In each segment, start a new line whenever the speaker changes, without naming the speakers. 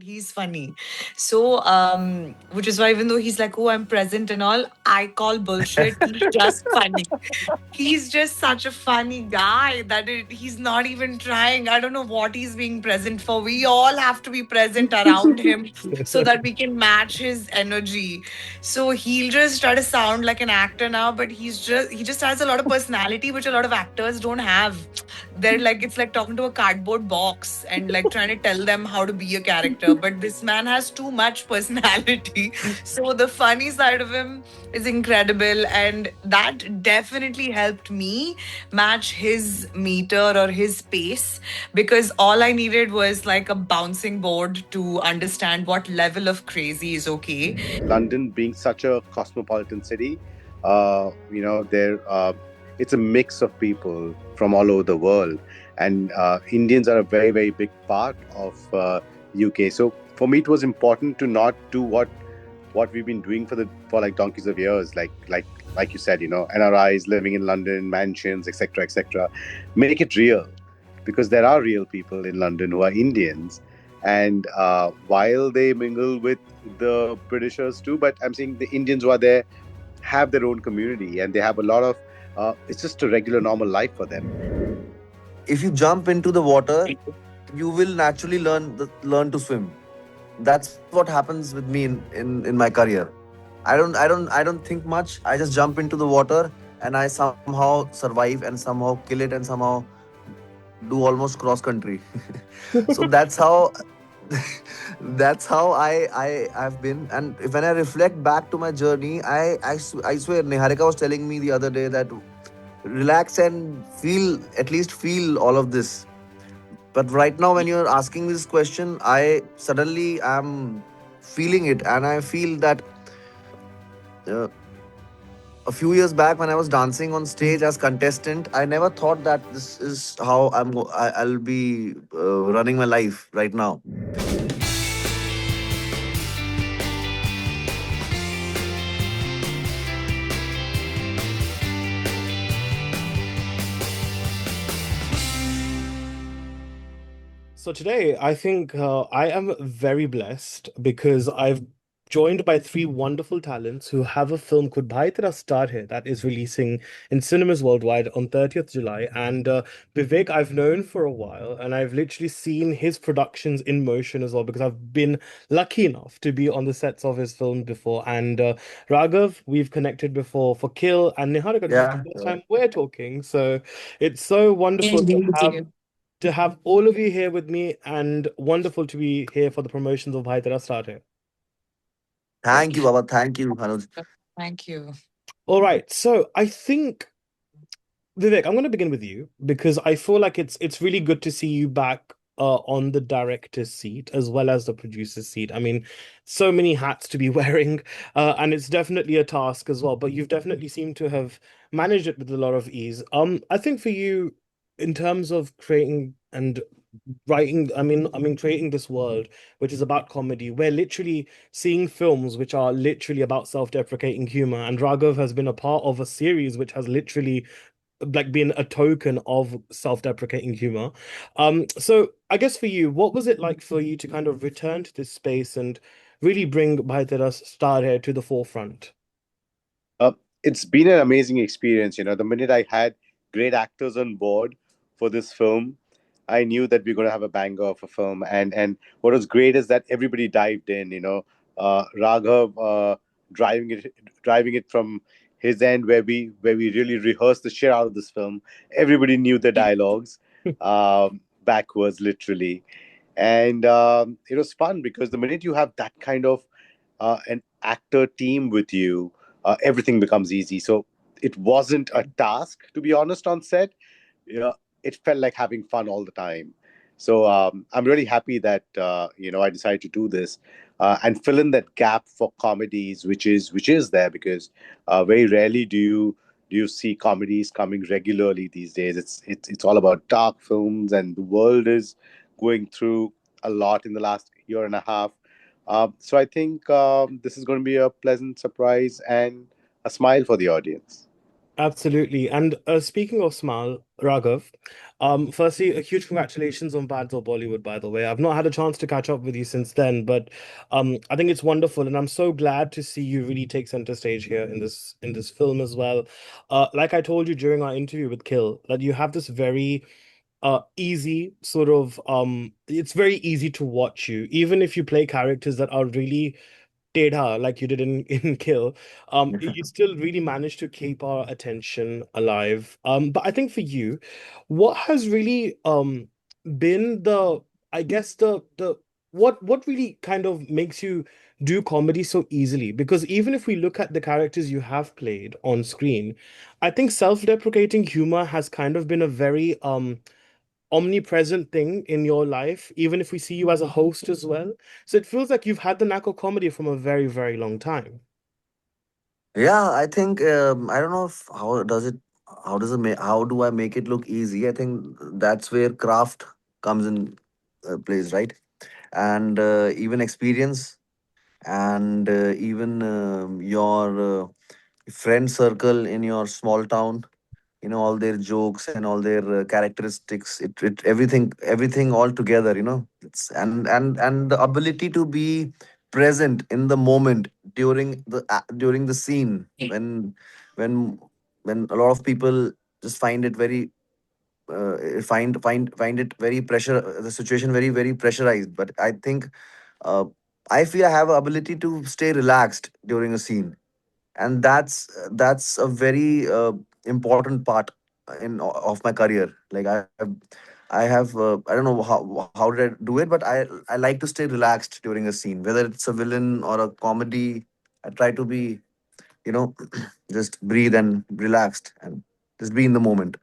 he's funny. So, which is why even though he's like, oh, I'm present and all, I call bullshit. He's just funny. He's just such a funny guy that he's not even trying. I don't know what he's being present for. We all have to be present around him so that we can match his energy. So he'll just try to sound like an actor now, but he just has a lot of personality which a lot of actors don't have. They're like, it's like talking to a cardboard box and like trying to tell them how to be a character. But this man has too much personality. So the funny side of him is incredible, and that definitely helped me match his meter or his pace, because all I needed was like a bouncing board to understand what level of crazy is okay.
London being such a cosmopolitan city, there it's a mix of people from all over the world, and Indians are a very very big part of UK. So for me, it was important to not do what we've been doing for like donkeys of years, like you said, NRIs living in London, mansions, etc., etc. Make it real, because there are real people in London who are Indians, and while they mingle with the Britishers too, but I'm saying the Indians who are there have their own community, and they have a lot of. It's just a regular, normal life for them.
If you jump into the water, you will naturally learn to swim. That's what happens with me in my career. I don't think much. I just jump into the water and I somehow survive and somehow kill it and somehow do almost cross country. So that's how that's how I've been. And when I reflect back to my journey, I swear Niharika was telling me the other day that relax and feel, at least feel all of this. But right now, when you're asking this question, I suddenly am feeling it, and I feel that uh, a few years back when I was dancing on stage as contestant, I never thought that this is how I'll be running my life right now.
So today, I think I am very blessed because I've joined by three wonderful talents who have a film called Bhai Tera Star Hai that is releasing in cinemas worldwide on 30th July. And Vivek, I've known for a while, and I've literally seen his productions in motion as well because I've been lucky enough to be on the sets of his film before. And Raghav, we've connected before for Kill, and Niharika, this is
Yeah.
the first time we're talking. So it's so wonderful
Indeed.
to have all of you here with me and wonderful to be here for the promotions of Bhai Tera Star Hai.
Thank you, Baba. Thank you, Anuj.
Thank you.
All right, so I think Vivek, I'm going to begin with you because I feel like it's really good to see you back on the director's seat as well as the producer's seat. I mean, so many hats to be wearing, and it's definitely a task as well. But you've definitely seemed to have managed it with a lot of ease. I think for you, in terms of creating and writing, I mean, creating this world which is about comedy, we're literally seeing films which are literally about self-deprecating humor, and Raghav has been a part of a series which has literally like being a token of self-deprecating humor. So I guess for you, what was it like for you to kind of return to this space and really bring Bhai Tera Star Hai to the forefront?
Uh, it's been an amazing experience. The minute I had great actors on board for this film, I knew that we are going to have a banger of a film. And what was great is that everybody dived in. Raghav driving it from his end, where we really rehearsed the shit out of this film. Everybody knew the dialogues backwards, literally, and it was fun because the minute you have that kind of an actor team with you, everything becomes easy. So it wasn't a task, to be honest, on set. Yeah, it felt like having fun all the time. So I'm really happy that I decided to do this and fill in that gap for comedies, which is there, because very rarely do you see comedies coming regularly these days. It's all about dark films, and the world is going through a lot in the last year and a half. So I think this is going to be a pleasant surprise and a smile for the audience.
Absolutely. And speaking of Smile, Raghav, firstly, a huge congratulations on Bad for Bollywood, by the way. I've not had a chance to catch up with you since then, but I think it's wonderful, and I'm so glad to see you really take center stage here in this film as well. Like I told you during our interview with Kill, that you have this very easy sort of it's very easy to watch you, even if you play characters that are really Tedha, like you did in Kill, you still really managed to keep our attention alive. But I think for you, what has really been the, I guess the what really kind of makes you do comedy so easily? Because even if we look at the characters you have played on screen, I think self-deprecating humor has kind of been a very omnipresent thing in your life, even if we see you as a host as well. So it feels like you've had the knack of comedy from a very, very long time.
Yeah, I think I don't know if how does it how do I make it look easy? I think that's where craft comes in plays, right? And even experience, and even your friend circle in your small town, all their jokes and all their characteristics, everything all together, it's and the ability to be present in the moment during the scene when when a lot of people just find it very find it very pressure the situation very pressurized, but I think uh, I feel I have a ability to stay relaxed during a scene, and that's a very important part of my career. Like I don't know how did I do it, but I like to stay relaxed during a scene, whether it's a villain or a comedy. I try to be, you know just breathe and relaxed and just be in the moment.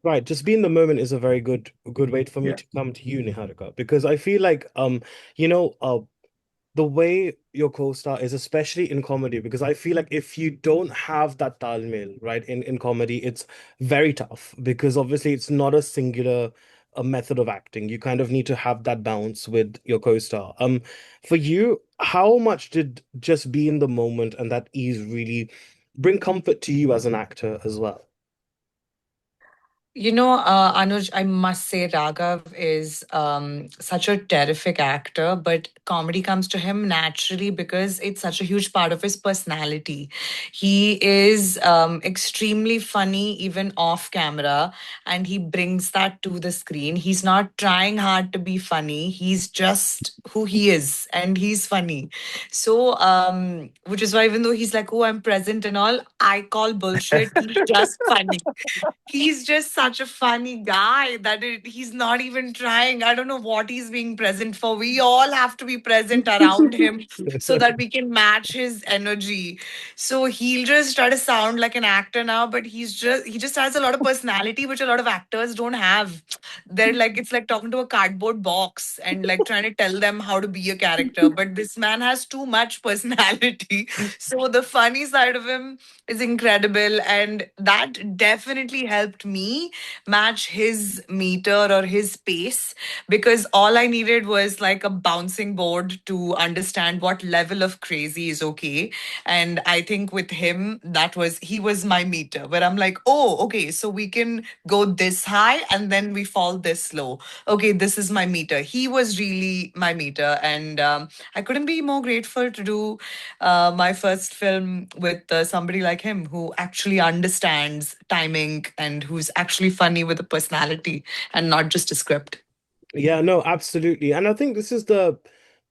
Right, just be in the moment is a very good way for me
Yeah.
to come to you, Niharika, because I feel like you know, the way your co-star is, especially in comedy, because I feel like if you don't have that talmel, right, in comedy, it's very tough because obviously it's not a singular a method of acting. You kind of need to have that bounce with your co-star. For you, how much did just be in the moment and that ease really bring comfort to you as an actor as well?
Anuj, I must say Raghav is such a terrific actor, but comedy comes to him naturally because it's such a huge part of his personality. He is extremely funny, even off camera, and he brings that to the screen. He's not trying hard to be funny, he's just who he is, and he's funny. So, which is why, even though he's like, oh, I'm present and all, I call bullshit. He's just funny. He's just such a funny guy that he's not even trying. I don't know what he's being present for. We all have to be present around him so that we can match his energy. So he'll just try to sound like an actor now, but he just has a lot of personality which a lot of actors don't have. They're like, it's like talking to a cardboard box and like trying to tell them how to be a character. But this man has too much personality. So the funny side of him is incredible, and that definitely helped me match his meter or his pace, because all I needed was like a bouncing board to understand what level of crazy is okay. And I think with him, he was my meter, where I'm like, oh, okay, so we can go this high and then we fall this low. Okay, this is my meter. He was really my meter, and I couldn't be more grateful to do my first film with somebody like him who actually understands timing and who's actually funny with a personality and not just a script.
Yeah, no, absolutely. And I think this is the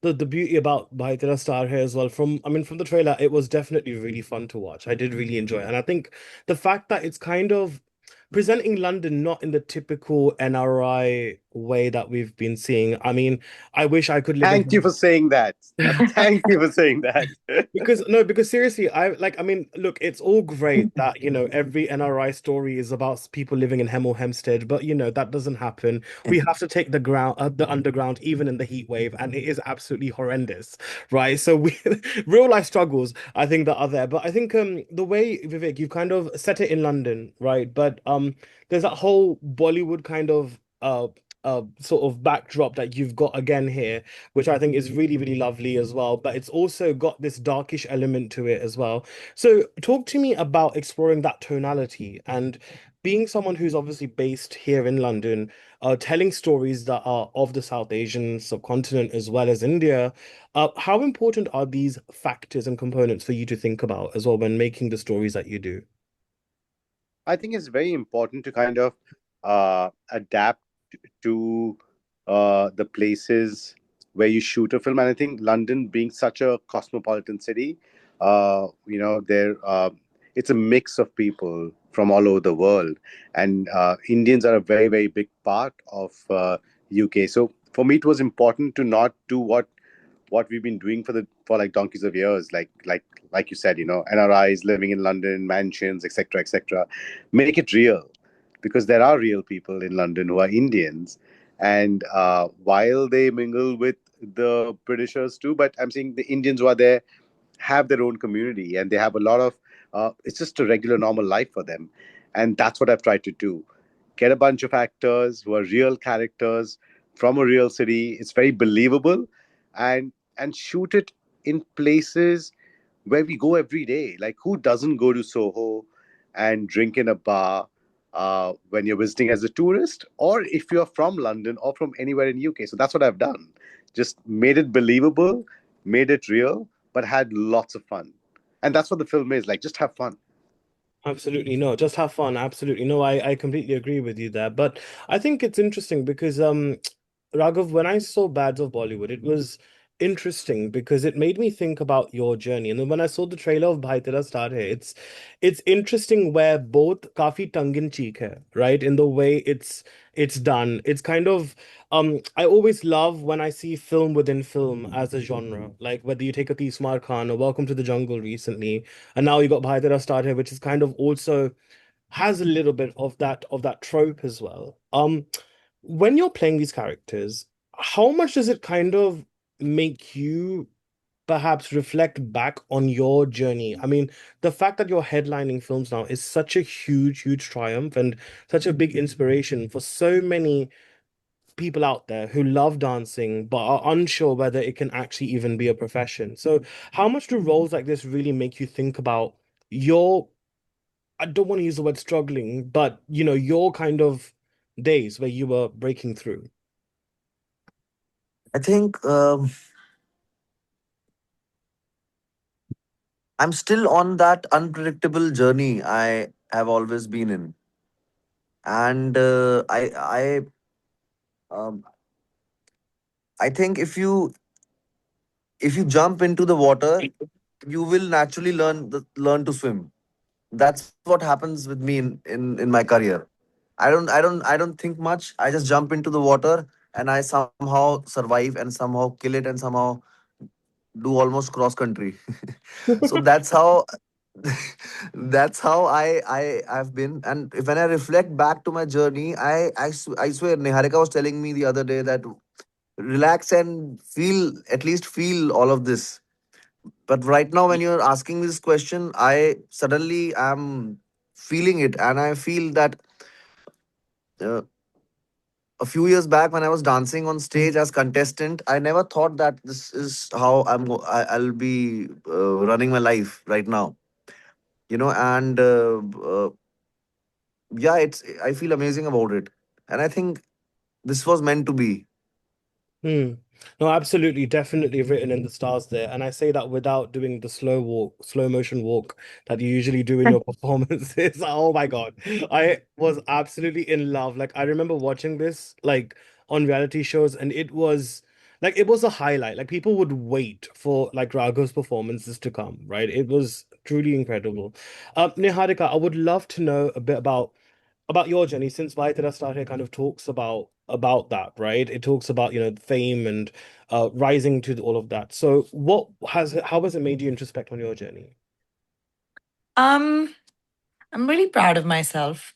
beauty about Bhai Tera Star Hai as well. From the trailer, it was definitely really fun to watch. I did really enjoy it. And I think the fact that it's kind of presenting London not in the typical NRI way that we've been seeing. I mean, I wish I could live
Thank you
in
for saying that. Thank you for saying that.
because no, because seriously, I mean, look, it's all great that, every NRI story is about people living in Hemel Hempstead, but that doesn't happen. We have to take the underground, even in the heat wave, and it is absolutely horrendous, right? So we real life struggles, I think, that are there. But I think the way, Vivek, you've kind of set it in London, right? But there's that whole Bollywood kind of sort of backdrop that you've got again here, which I think is really, really lovely as well. But it's also got this darkish element to it as well. So talk to me about exploring that tonality and being someone who's obviously based here in London, telling stories that are of the South Asian subcontinent as well as India. How important are these factors and components for you to think about as well when making the stories that you do?
I think it's very important to kind of adapt to the places where you shoot a film. And I think London, being such a cosmopolitan city, there it's a mix of people from all over the world, and Indians are a very very big part of UK. So for me, it was important to not do what we've been doing for like donkeys of years, like you said, NRIs living in London, mansions, etc., etc. Make it real, because there are real people in London who are Indians, and while they mingle with the Britishers too, but I'm saying the Indians who are there have their own community, and they have a lot of it's just a regular normal life for them. And that's what I've tried to do: get a bunch of actors who are real characters from a real city. It's very believable, and shoot it in places where we go every day. Like, who doesn't go to Soho and drink in a bar when you're visiting as a tourist, or if you're from London or from anywhere in UK? So that's what I've done. Just made it believable, made it real, but had lots of fun. And that's what the film is like. Just have fun.
Absolutely no, just have fun. Absolutely no, I completely agree with you there. But I think it's interesting because Raghav, when I saw Bads of Bollywood, it was interesting because it made me think about your journey. And then when I saw the trailer of Bhai Tera Star Hai, it's interesting where both काफी tongue in cheek hai, right? In the way it's done. It's kind of I always love when I see film within film as a genre. Like whether you take a Tismar Khan or Welcome to the Jungle recently, and now you got Bhai Tera Star Hai, which is kind of also has a little bit of that trope as well. When you're playing these characters, how much does it kind of make you perhaps reflect back on your journey? I mean, the fact that you're headlining films now is such a huge, huge triumph and such a big inspiration for so many people out there who love dancing but are unsure whether it can actually even be a profession. So, how much do roles like this really make you think about your, I don't want to use the word struggling, but your kind of days where you were breaking through?
I think I'm still on that unpredictable journey I have always been in, and um, I think if you jump into the water, you will naturally learn to swim. That's what happens with me in my career. I don't think much. I just jump into the water and I somehow survive and somehow kill it and somehow do almost cross country. So that's how that's how I've been. And if, when I reflect back to my journey, I swear Niharika was telling me the other day that relax and feel, at least feel all of this. But right now, when you're asking me this question, I suddenly am feeling it, and I feel that uh, a few years back when I was dancing on stage as contestant, I never thought that this is how I'll be running my life right now. And yeah, it's I feel amazing about it, and I think this was meant to be.
Hmm. No, absolutely, definitely written in the stars there. And I say that without doing the slow motion walk that you usually do in your performances. Oh my God. I was absolutely in love. Like I remember watching this like on reality shows, and it was a highlight. Like people would wait for like Raghav's performances to come, right? It was truly incredible. Niharika, I would love to know a bit about your journey, since Bhai Tera Star Hai kind of talks about that, right? It talks about fame and rising to all of that. So how has it made you introspect on your journey?
Um, I'm really proud of myself.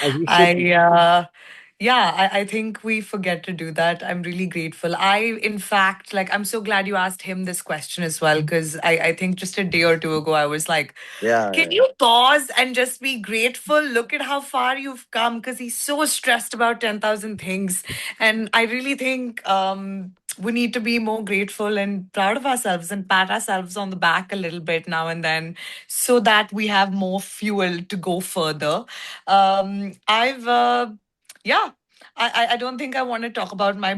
As you should
I
be.
Yeah, I think we forget to do that. I'm really grateful. In fact, like, I'm so glad you asked him this question as well, because I think just a day or two ago, I was like,
Yeah,
can
yeah.
you pause and just be grateful? Look at how far you've come, because he's so stressed about 10,000 things. And I really think we need to be more grateful and proud of ourselves and pat ourselves on the back a little bit now and then so that we have more fuel to go further. Yeah. I don't think I want to talk about my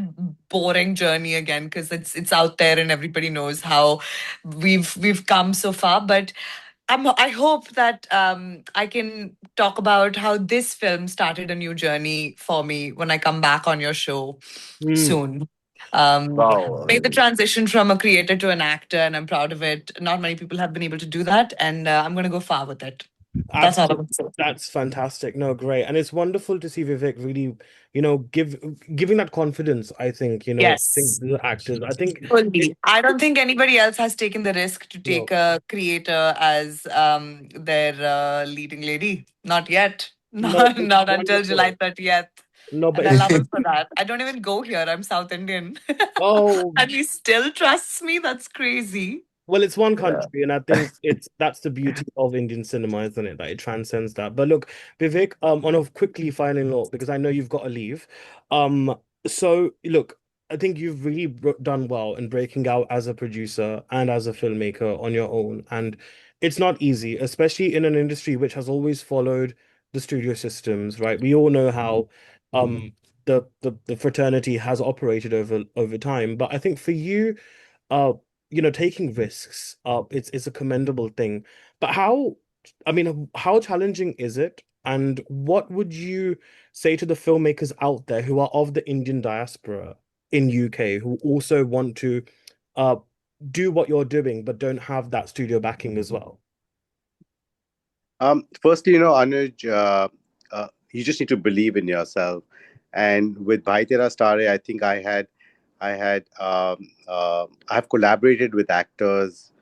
boring journey again because it's out there and everybody knows how we've come so far. But I hope that I can talk about how this film started a new journey for me when I come back on your show
Mm.
soon. Um,
Wow. I
made the
mean,
transition from a creator to an actor, and I'm proud of it. Not many people have been able to do that, and I'm going to go far with it. That's all I
Absolutely.
want to say.
That's fantastic. No, great. And it's wonderful to see Vivek really, giving that confidence, I think, I think
Yes.
the actors, I think,
Fully. I don't think anybody else has taken the risk to take
no,
a creator as their leading lady. Not yet.
no,
Not,
it's
not until July
wonderful.
30th.
No, but
And I
it's,
love him for that. I don't even go here. I'm South Indian.
oh,
And he still trusts me. That's crazy.
well, it's one
yeah.
country, and I think that's the beauty of Indian cinema, isn't it? That it transcends that. But look, Vivek, on a quickly final note, because I know you've got to leave. Um, so look, I think you've really done well in breaking out as a producer and as a filmmaker on your own, and it's not easy, especially in an industry which has always followed the studio systems, right? We all know how the fraternity has operated over time, but I think for you uh taking risks it's a commendable thing, but I mean how challenging is it, and what would you say to the filmmakers out there who are of the Indian diaspora in UK who also want to uh do what you're doing but don't have that studio backing as well?
Firstly, Anuj, you just need to believe in yourself. And with Bhai Tera Star Hai, I think I have collaborated with actors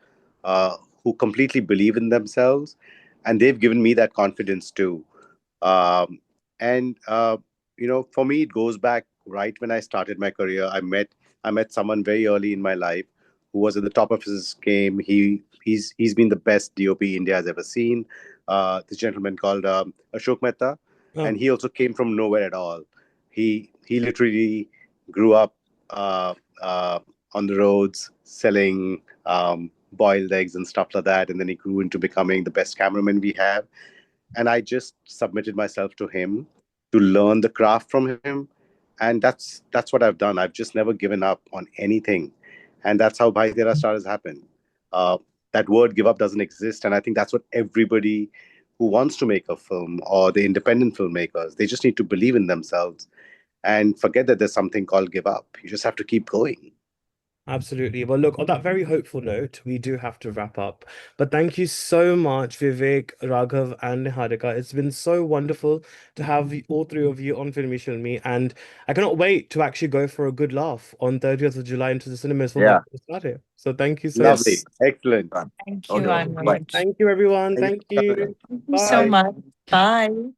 who completely believe in themselves, and they've given me that confidence too. Um, and for me, it goes back right when I started my career. I met someone very early in my life who was at the top of his game. He's been the best DOP India has ever seen. This gentleman called Ashok Mehta, and
Oh,
he also came from nowhere at all. He literally grew up uh, uh, on the roads selling boiled eggs and stuff like that, and then he grew into becoming the best cameraman we have. And I just submitted myself to him to learn the craft from him, and that's what I've done. I've just never given up on anything, and that's how Bhai Tera Star has happened. Uh, that word "give up" doesn't exist, and I think that's what everybody who wants to make a film or the independent filmmakers, they just need to believe in themselves and forget that there's something called give up. You just have to keep going.
absolutely. Well, look, on that very hopeful note, we do have to wrap up. But thank you so much, Vivek, Raghav, and Niharika. It's been so wonderful to have all three of you on Filme Shilmy, and I cannot wait to actually go for a good laugh on 30th of July into the cinemas for Bhai
Yeah.
Tera Star Hai. So thank you so much.
Lovely,
Yes.
excellent.
Done.
Thank you,
Okay. Bye.
Anuj.
Thank you, everyone.
Thank you
Thank
so much.
you.
Thank you so
Bye.
Bye.
much. Bye.